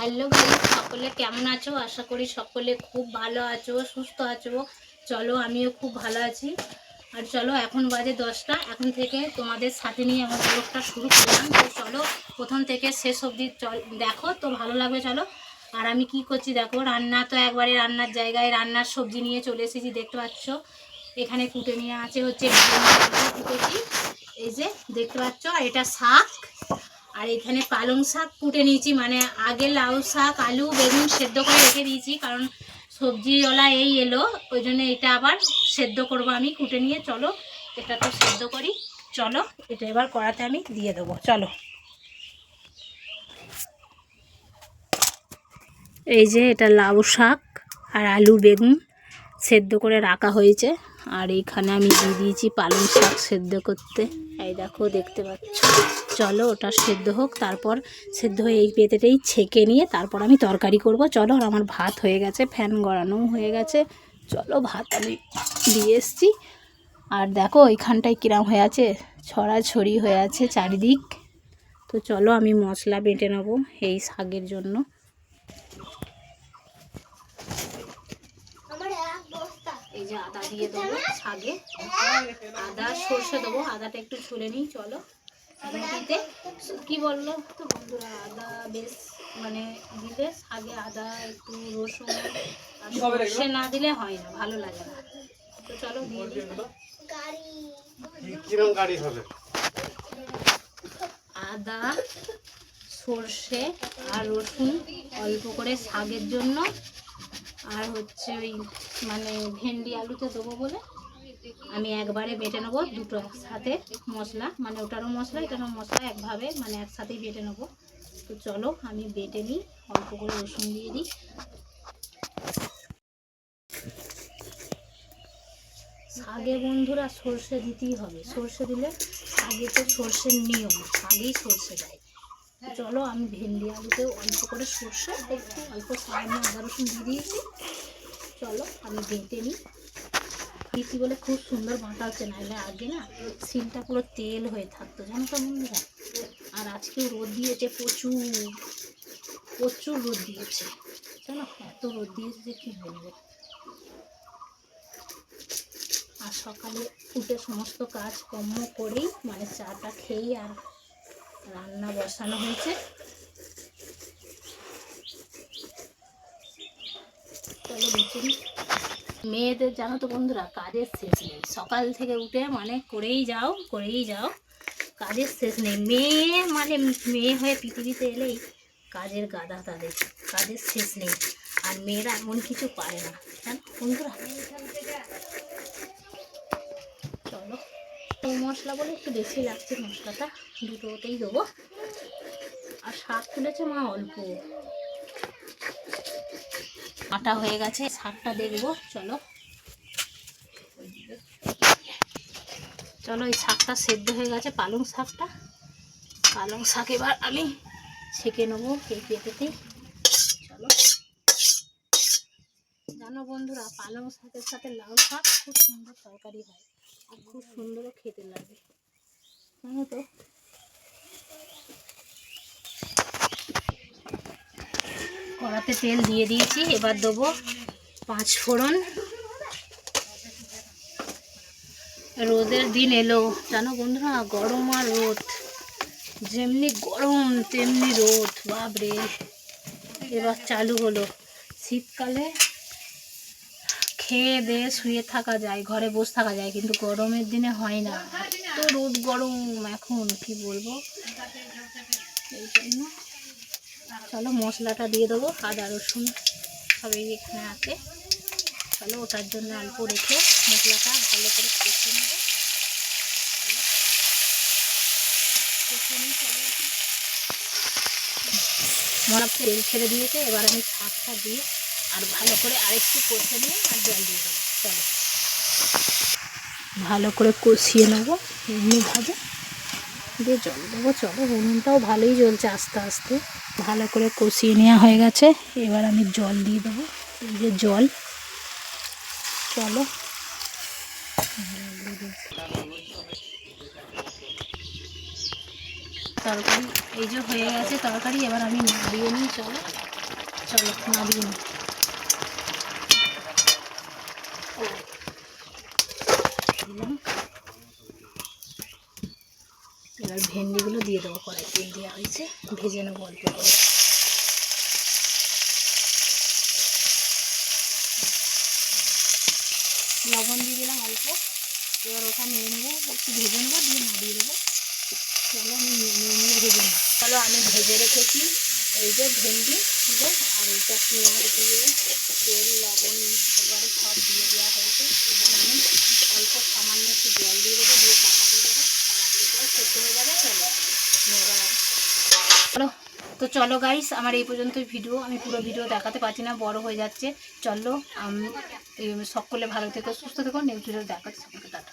Hello guys, সকলে কেমন আছো? আশা করি সকলে খুব ভালো আছো, সুস্থ আছো। চলো, আমিও খুব ভালো আছি। আর চলো, এখন বাজে 10টা। এখন থেকে তোমাদের সাথে নিয়ে আমার ব্লগটা শুরু করলাম। তো চলো, প্রথম থেকে শেষ অবধি দেখো, তো ভালো লাগবে। চলো। আর আমি কি করছি দেখো, রান্না তো একবারে রান্নার জায়গায় রান্নার সবজি নিয়ে চলে এসেছি, দেখতে পাচ্ছ। এখানে কুটে নিয়ে আছে হচ্ছে কুটেছি, এই যে দেখতে পাচ্ছ। আর এটা শাক, আর এখানে পালং শাক কুটে নিয়েছি। মানে আগে লাউ শাক, আলু, বেগুন সেদ্ধ করে রেখে দিয়েছি, কারণ সবজিওয়ালা এই এলো, ওই জন্য এটা আবার সেদ্ধ করব আমি কুটে নিয়ে। চলো, এটা তো সেদ্ধ করি। চলো, এটা এবার কড়াতে আমি দিয়ে দেবো। চলো, এই যে এটা লাউ শাক আর আলু বেগুন সেদ্ধ করে রাখা হয়েছে। আর এইখানে আমি দিয়ে দিয়েছি পালং শাক সেদ্ধ করতে। এই দেখো, দেখতে পাচ্ছ। চলো, ওটা সেদ্ধ হোক, তারপর সেদ্ধ হয়ে এই পেঁপেটাই ছেঁকে নিয়ে তারপর আমি তরকারি করব। চলো, আর আমার ভাত হয়ে গেছে, ফ্যান গড়ানোও হয়ে গেছে। চলো, ভাত আমি দিয়ে এসছি। আর দেখো ওইখানটায় কিরম হয়ে আছে, ছড়াছড়ি হয়ে আছে চারিদিক। তো চলো, আমি মশলা বেটে নেবো এই শাকের জন্য। এই যে আদা দিয়ে দেবো শাকে, আদা সর্ষে দেবো। আদাটা একটু ছুলে নিই। চলো, রুটিতে কি বললো তো বন্ধুরা, আদা বেশ মানে দিলে শাকে আদা একটু রসুন আর সর্ষে না দিলে হয় না, ভালো লাগে না। তো চলো দিয়ে দিই। আদা, সর্ষে আর রসুন অল্প করে শাকের জন্য, আর হচ্ছে ওই মানে ভেন্ডি আলুতে দেবো বলে আমি একবারে বেটে নেবো দুটো একসাথে মশলা, মানে ওটারও মশলা এটারও মশলা একভাবে মানে একসাথেই বেটে নেবো। তো চলো, আমি বেটে নিই। অল্প করে রসুন দিয়ে দিই। শাকে বন্ধুরা সর্ষে দিতেই হবে, সর্ষে দিলে শাকে তো সর্ষের নিয়ম, শাকেই সর্ষে দেয়। চলো, আমি ভেন্ডি আলুতেও অল্প করে সর্ষে একটু অল্প সামান্য আদা রসুন দিয়ে দিয়েছি। চলো, আমি বেটে নিই। দিয়েছি বলে খুব সুন্দর বাঁটা হচ্ছে, নাহলে আগে না সিলটা পুরো তেল হয়ে থাকতো, জানো তো বন্ধুরা। আর আজকেও রোদ দিয়েছে, প্রচুর প্রচুর রোদ দিয়েছে, জানো, এত রোদ দিয়েছে যে কি বলবো। আর সকালে উঠে সমস্ত কাজ কর্ম করেই মানে চাটা খেয়েই আর রান্না বসানো হয়েছে। চলো দেখুন, মেয়েদের জানো তো বন্ধুরা কাজের শেষ নেই। সকাল থেকে উঠে মানে করেই যাও করেই যাও, কাজের শেষ নেই। মেয়ে হয়ে পৃথিবীতে এলেই কাজের গাদা তাদের, কাজের শেষ নেই। আর মেয়েরা এমন কিছু পারে না, জানো বন্ধুরা। চলো, মশলা বলে একটু বেশি লাগছে মশলাটা, দুটোতেই দেবো। আর শাক তুলেছে মা অল্প, আটা হয়ে গেছে, শাকটা দেখবো। চলো চলো, এই শাকটা সেদ্ধ হয়ে গেছে, পালং শাকটা। পালং শাক এবার আমি ছেঁকে নেবো এই পেঁপেতে। চলো, জানো বন্ধুরা, পালং শাকের সাথে লাউ শাক খুব সুন্দর তরকারি হয়, আর খুব সুন্দরও খেতে লাগে, জানো তো। কড়াতে তেল দিয়ে দিয়েছি, এবার দেবো 5 ফোড়ন। রোদের দিন এলো, জানো বন্ধুরা, গরম আর রোদ, যেমনি গরম তেমনি রোদ, বাপরে। এবার চালু হলো। শীতকালে খেয়ে দিয়ে শুয়ে থাকা যায়, ঘরে বসে থাকা যায়, কিন্তু গরমের দিনে হয় না, এত রোদ গরম এখন কি বলবো। এই জন্য চলো মশলাটা দিয়ে দেবো, আদা রসুন সবই এখানে আছে। চলো, ওটার জন্য অল্প রেখে মশলাটা ভালো করে কষে নেবো। মরা তেল ছেড়ে দিয়েছে, এবার আমি শাকটা দিয়ে আর ভালো করে আরেকটু কষে নিয়ে আর জল দিয়ে দেবো। চলো, ভালো করে কষিয়ে নেবো, এমনি ভাজা দিয়ে জল দেবো। চলো, উনুনটাও ভালোই জ্বলছে, আস্তে আস্তে ভালো করে কষিয়ে নেওয়া হয়ে গেছে। এবার আমি জল দিয়ে দেবো, এই যে জল। চলো, তরকারি এই যে হয়ে গেছে তরকারি, এবার আমি নাড়িয়ে নিই। চলো, চলো নামিয়ে নিই। দিলাম, এবার ভেন্ডিগুলো দিয়ে দেবো, কড়াই তেল দেওয়া হয়েছে, ভেজে নেবো অল্প করে। লবণ দিয়ে দিলাম অল্প, এবার ওটা নিয়ে নেবো, একটু ভেজে নেবো, দিয়ে নামিয়ে দেবো। চলো আমি নিয়ে ভেজে নেব। চলো আমি ভেজে রেখেছি এই যে ভেন্ডিগুলো, আর এইটা পেঁয়াজ দিয়ে তেল লবণ এবারে সব দিয়ে দেওয়া হয়েছে। এবার আমি অল্প সামান্য একটু জল দিয়ে দেবো, দিয়ে টাকা দিয়ে দেবো, আর আলুটাও সেদ্ধ হয়ে যাবে। চলো তো চলো গাইস, আমার এই পর্যন্তই ভিডিও। আমি পুরো ভিডিও দেখাতে পারছি না, বড় হয়ে যাচ্ছে। চলো আমি সকলে ভালো থেকো, সুস্থ থেকো, নেক্সট ভিডিও দেখাচ্ছি, সকলকে টাটা।